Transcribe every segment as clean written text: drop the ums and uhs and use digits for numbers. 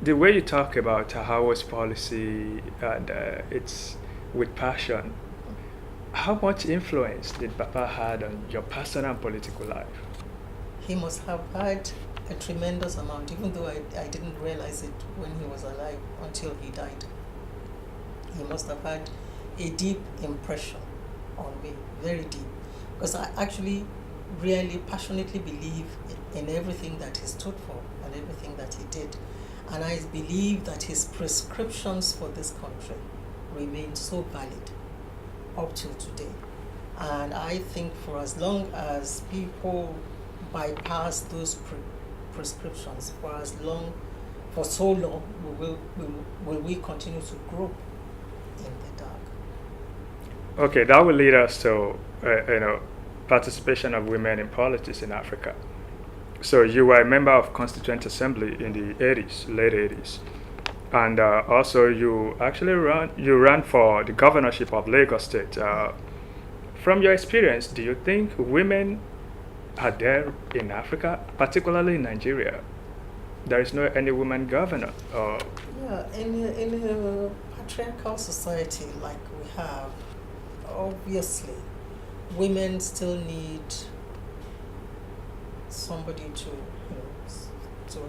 the way you talk about Tahawa's policy and it's with passion, how much influence did Papa had on your personal and political life? He must have had a tremendous amount, even though I didn't realize it when he was alive until he died. He must have had a deep impression on me, very deep, because I actually really passionately believe in everything that he stood for and everything that he did. And I believe that his prescriptions for this country remain so valid up till today. And I think for as long as people bypass those prescriptions, for so long, will we continue to grow in the dark. Okay, that will lead us to participation of women in politics in Africa. So you were a member of Constituent Assembly in the 80s, late 80s, and also you actually ran for the governorship of Lagos State. From your experience, do you think women are there in Africa, particularly in Nigeria? There is no any woman governor. Yeah, in a patriarchal society like we have, obviously, women still need somebody to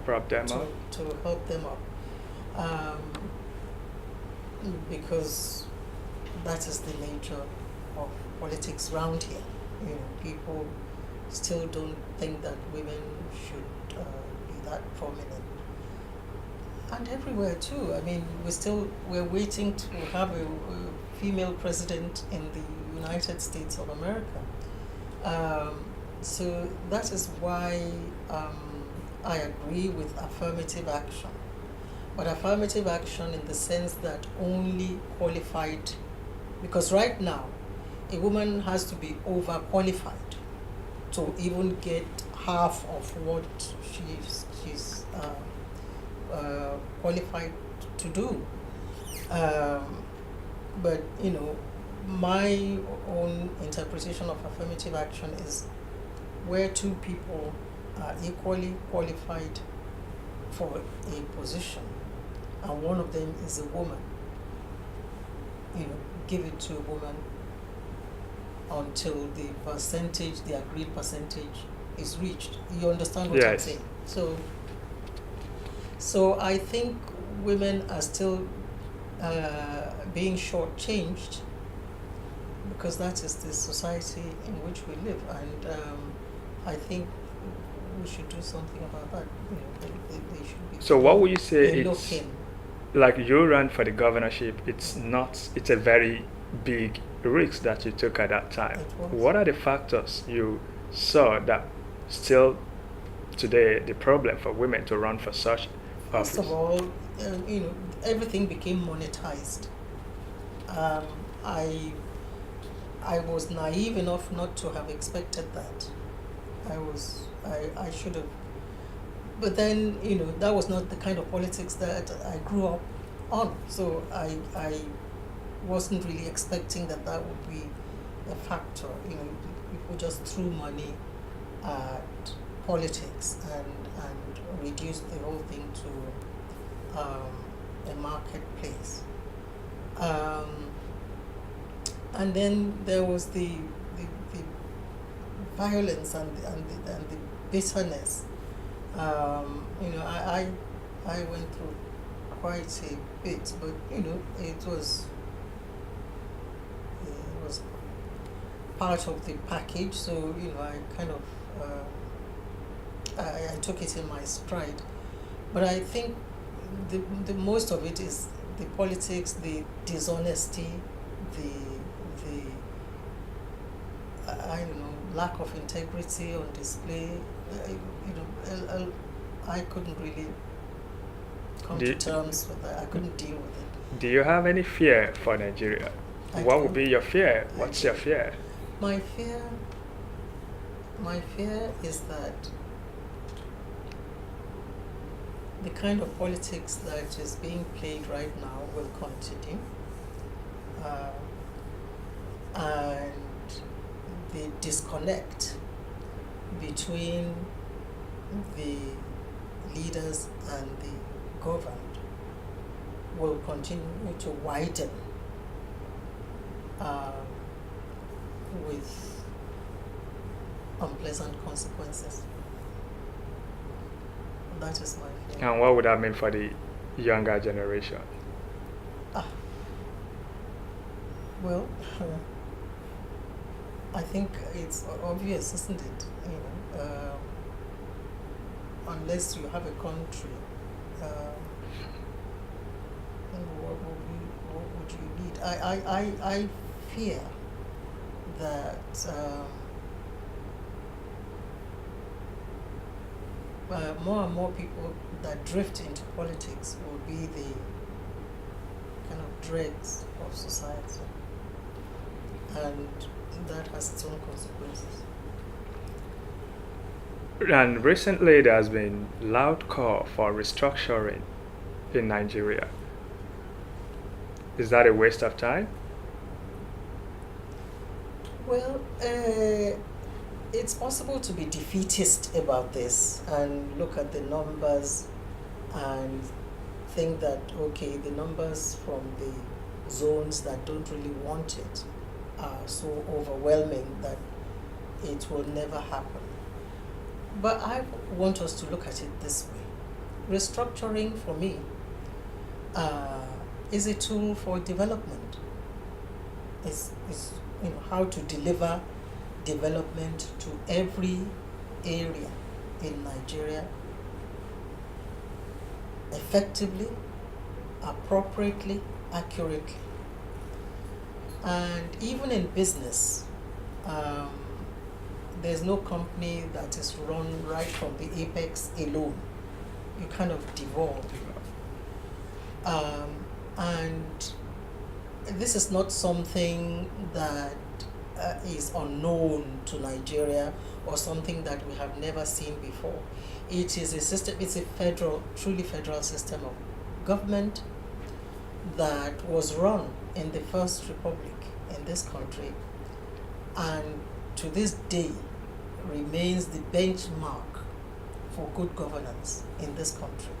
prop them to, up. to help them up, because that is the nature of politics around here. People still don't think that women should be that prominent. And everywhere too. I mean, we're waiting to have a female president in the United States of America. So that is why I agree with affirmative action. But affirmative action in the sense that only qualified, because right now, a woman has to be overqualified to even get half of what she's qualified to do. But my own interpretation of affirmative action is where two people are equally qualified for a position, and one of them is a woman. Give it to a woman until the agreed percentage is reached. You understand what I'm saying? So I think women are still being shortchanged because that is the society in which we live, and I think we should do something about that. They should be. So what would you say? It's like you ran for the governorship. It's a very big risk that you took at that time. What are the factors you saw that still today the problem for women to run for such office? First of all, everything became monetized. I was naive enough not to have expected that. I should have. But then, that was not the kind of politics that I grew up on. So I wasn't really expecting that would be a factor. People just threw money at politics and reduced the whole thing to a marketplace. And then there was the violence and the bitterness. I went through quite a bit, but it was part of the package. So I kind of I took it in my stride. But I think the most of it is the politics, the dishonesty, the lack of integrity on display. I couldn't really come to terms with that. I couldn't deal with it. Do you have any fear for Nigeria? What would be your fear? What's your fear? My fear is that the kind of politics that is being played right now will continue. And the disconnect between the leaders and the governed will continue to widen with unpleasant consequences. That is my feeling. And what would that mean for the younger generation? Well, I think it's obvious, isn't it? Unless you have a country, what would you need? I fear that more and more people that drift into politics will be the kind of dregs of society, and that has its own consequences. And recently there has been loud call for restructuring in Nigeria. Is that a waste of time? Well, it's possible to be defeatist about this and look at the numbers and think that, okay, the numbers from the zones that don't really want it are so overwhelming that it will never happen. But I want us to look at it this way. Restructuring, for me, is a tool for development. It's how to deliver development to every area in Nigeria effectively, appropriately, accurately. And even in business, there's no company that is run right from the apex alone. You kind of devolve. And this is not something that is unknown to Nigeria or something that we have never seen before. It is a system, it's a truly federal system of government that was run in the First Republic in this country, and to this day remains the benchmark for good governance in this country.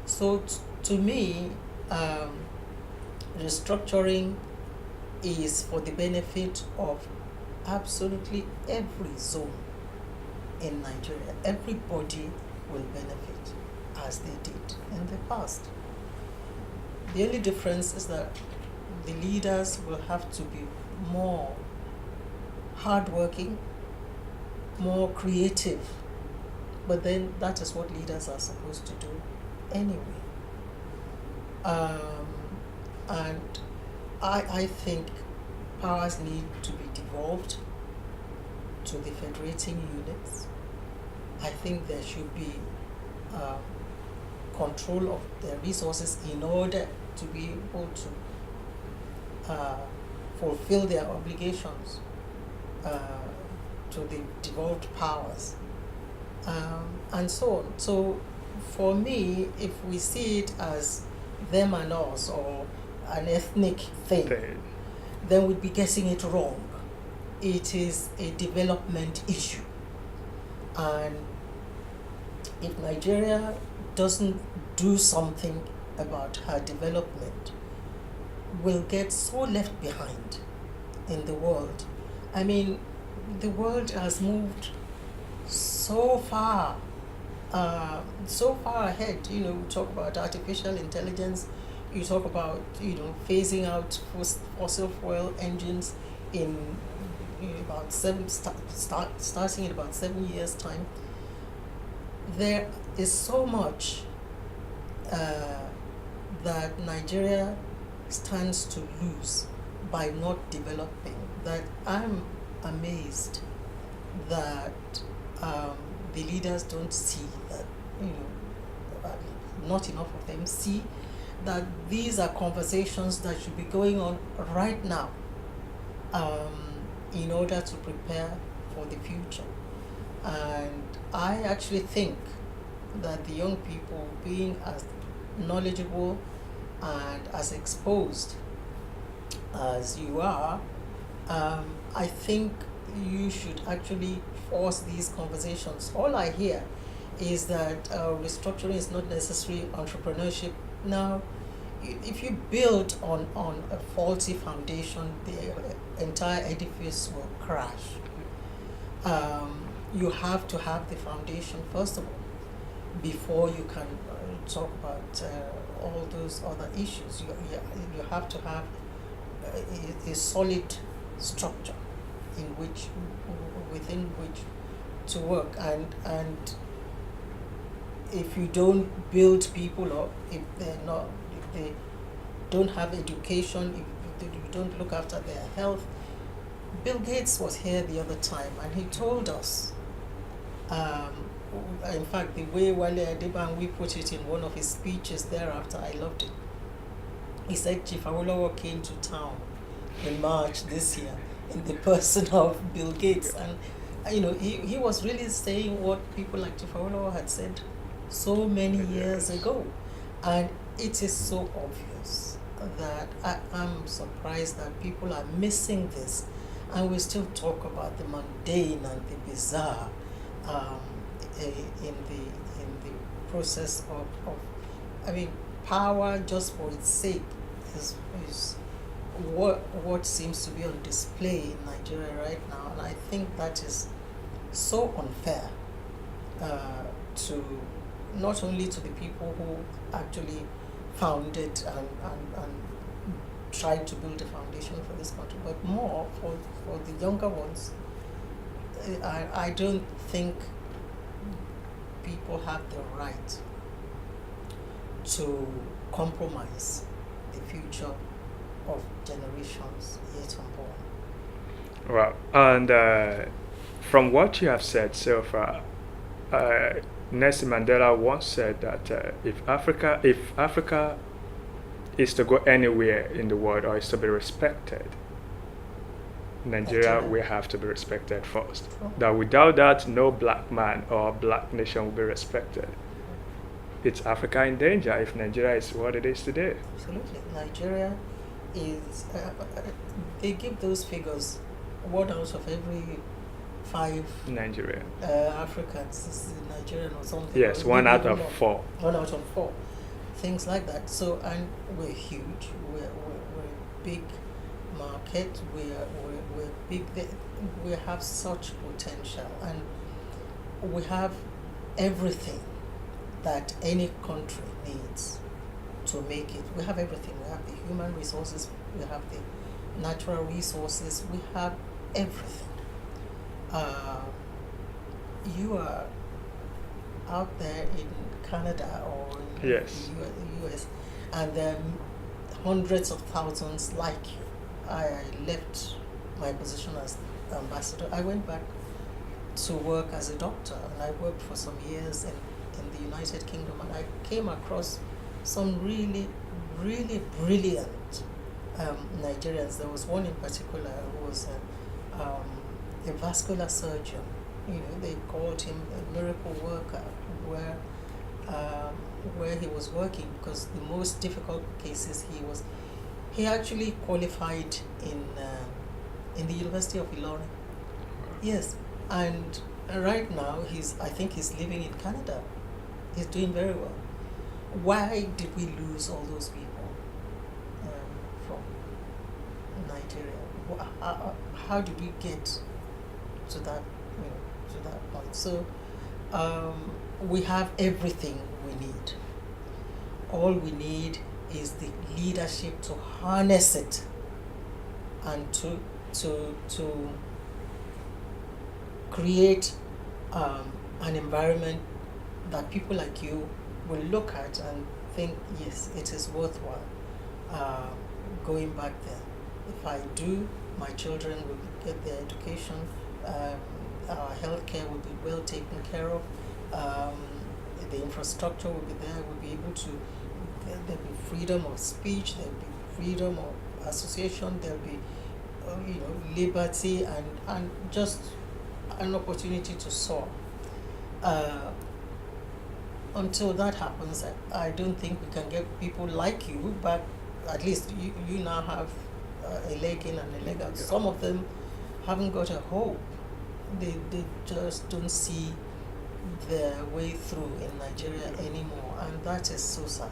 So to me, restructuring is for the benefit of absolutely every zone in Nigeria. Everybody will benefit as they did in the past. The only difference is that the leaders will have to be more hardworking, more creative, but then that is what leaders are supposed to do anyway. And I think powers need to be devolved to the federating units. I think there should be control of their resources in order to be able to fulfill their obligations to the devolved powers, and so on. So for me, if we see it as them and us or an ethnic thing, then we'd be getting it wrong. It is a development issue. And if Nigeria doesn't do something about her development, we'll get so left behind in the world. I mean, the world has moved so far ahead. You know, we talk about artificial intelligence, you talk about, phasing out fossil fuel engines in about starting in about 7 years' time. There is so much that Nigeria stands to lose by not developing, that I'm amazed that the leaders don't see that, not enough of them see that these are conversations that should be going on right now in order to prepare for the future. And I actually think that the young people, being as knowledgeable and as exposed as you are, I think you should actually force these conversations. All I hear is that restructuring is not necessary entrepreneurship. Now, if you build on a faulty foundation, the entire edifice will crash. You have to have the foundation first of all before you can talk about all those other issues. You have to have a solid structure within which to work, and if you don't build people up, if they don't have education, if you don't look after their health. Bill Gates was here the other time and he told us, in fact, the way Wale Adebanwi put it in one of his speeches thereafter, I loved it. He said Chief Awolowo came to town in March this year in the person of Bill Gates, and he was really saying what people like Chief Awolowo had said so many years ago, and it is so obvious that I'm surprised that people are missing this, and we still talk about the mundane and the bizarre in the process of power just for its sake is what seems to be on display in Nigeria right now, and I think that is so unfair to not only to the people who actually founded and tried to build a foundation for this country, but more for the younger ones. I don't think people have the right to compromise the future of generations yet unborn. Well, and from what you have said so far, Nelson Mandela once said that if Africa is to go anywhere in the world or is to be respected, Nigeria will have to be respected first. That without that, no black man or black nation will be respected. It's Africa in danger if Nigeria is what it is today. Absolutely. Nigeria is, they give those figures, 1 out of every 5 Nigerian Africans is Nigerian or something. Yes, 1 out of 4. 1 out of 4. Things like that. So, and we're huge. We're a big market. We're big. We have such potential, and we have everything that any country needs to make it. We have everything. We have the human resources. We have the natural resources. We have everything. You are out there in Canada or in Yes. the US, and there are hundreds of thousands like you. I left my position as ambassador. I went back to work as a doctor, and I worked for some years in the United Kingdom, and I came across some really, really brilliant Nigerians. There was one in particular who was a vascular surgeon. They called him a miracle worker, where he was working, because the most difficult cases he actually qualified in the University of Ilorin. Yes, and right now I think he's living in Canada. He's doing very well. Why did we lose all those people from Nigeria? How did we get to that point? So we have everything we need. All we need is the leadership to harness it and to create an environment that people like you will look at and think, yes, it is worthwhile going back there. If I do, my children will get their education, our healthcare will be well taken care of, the infrastructure will be there, we'll be able to, there'll be freedom of speech, there'll be freedom of association, there'll be liberty and just an opportunity to soar. Until that happens, I don't think we can get people like you back. At least you now have a leg in and a leg out. Some of them haven't got a hope. They just don't see their way through in Nigeria anymore, and that is so sad.